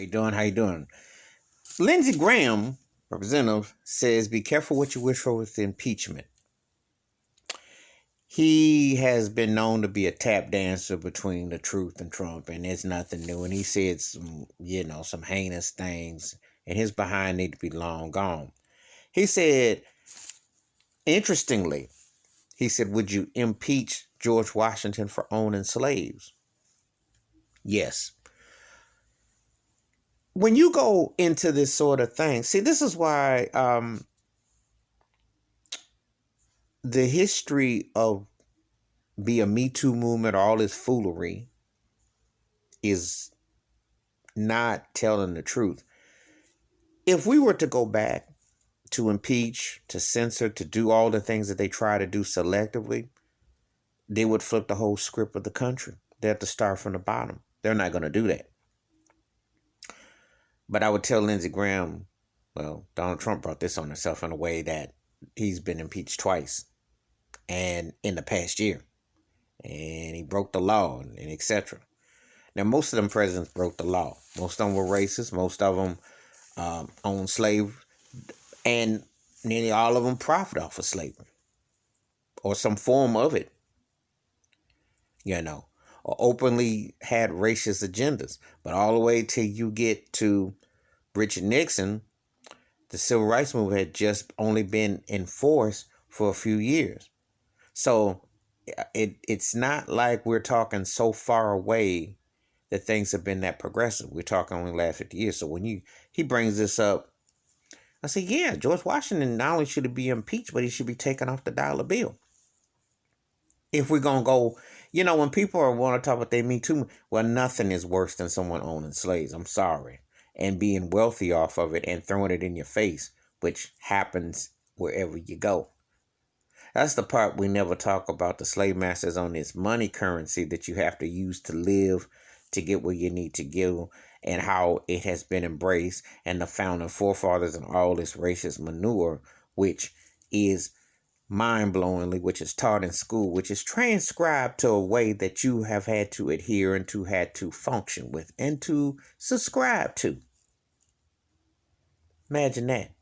How you doing? How you doing? Lindsey Graham, representative, says be careful what you wish for with impeachment. He has been known to be a tap dancer between the truth and Trump, and it's nothing new. And he said some heinous things, and his behind need to be long gone. He said, interestingly, he said, would you impeach George Washington for owning slaves? Yes. When you go into this sort of thing, see, this is why the history of be a Me Too movement or all this foolery is not telling the truth. If we were to go back to impeach, to censor, to do all the things that they try to do selectively, they would flip the whole script of the country. They have to start from the bottom. They're not going to do that. But I would tell Lindsey Graham, well, Donald Trump brought this on himself in a way that he's been impeached twice and in the past year. And he broke the law and etc. Now, most of them presidents broke the law. Most of them were racist. Most of them owned slaves. And nearly all of them profit off of slavery. Or some form of it. Or openly had racist agendas. But all the way till you get to Richard Nixon, the civil rights movement had just only been enforced for a few years. So it's not like we're talking so far away that things have been that progressive. We're talking only the last 50 years. So when he brings this up, I say, yeah, George Washington not only should he be impeached, but he should be taken off the dollar bill. If we're going to go, when people want to talk about they Me Too, well, nothing is worse than someone owning slaves. I'm sorry. And being wealthy off of it and throwing it in your face, which happens wherever you go. That's the part we never talk about. The slave masters on this money currency that you have to use to live, to get where you need to go, and how it has been embraced, and the founding forefathers and all this racist manure, which is mind-blowingly, which is taught in school, which is transcribed to a way that you have had to adhere and to had to function with and to subscribe to. Imagine that.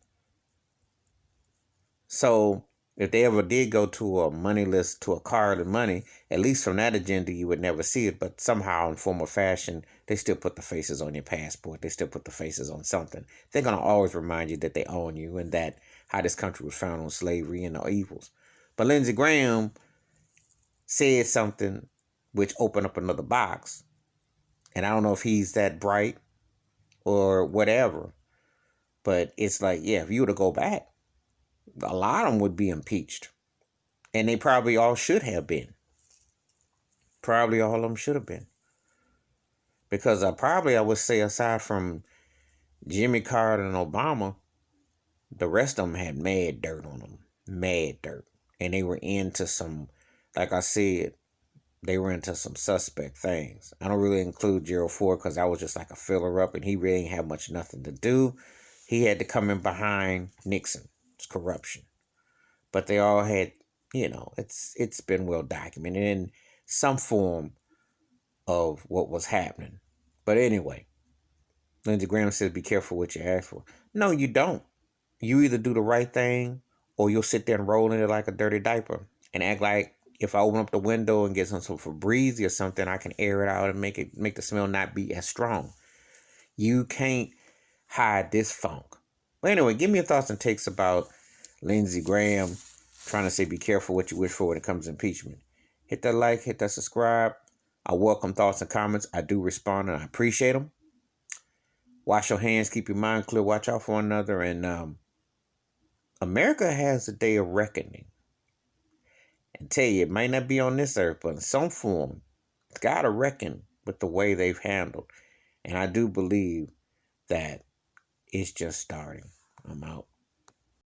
So if they ever did go to a money list, to a card of money, at least from that agenda, you would never see it. But somehow, in form or fashion, they still put the faces on your passport. They still put the faces on something. They're going to always remind you that they own you and that how this country was founded on slavery and the evils. But Lindsey Graham said something which opened up another box. And I don't know if he's that bright or whatever. But it's like, yeah, if you were to go back, a lot of them would be impeached. And they probably all should have been. Probably all of them should have been. Because I would say, aside from Jimmy Carter and Obama, the rest of them had mad dirt on them. Mad dirt. And they were into some, like I said, they were into some suspect things. I don't really include Gerald Ford because I was just like a filler up and he really didn't have nothing to do. He had to come in behind Nixon. It's corruption. But they all had, it's been well documented in some form of what was happening. But anyway, Lindsey Graham says be careful what you ask for. No, you don't. You either do the right thing or you'll sit there and roll in it like a dirty diaper and act like if I open up the window and get some Febreze or something, I can air it out and make the smell not be as strong. You can't hide this funk. But anyway, give me your thoughts and takes about Lindsey Graham trying to say be careful what you wish for when it comes to impeachment. Hit that like, hit that subscribe. I welcome thoughts and comments. I do respond and I appreciate them. Wash your hands, keep your mind clear, watch out for one another. And America has a day of reckoning. And tell you, it might not be on this earth, but in some form, it's got to reckon with the way they've handled. And I do believe that it's just starting. I'm out.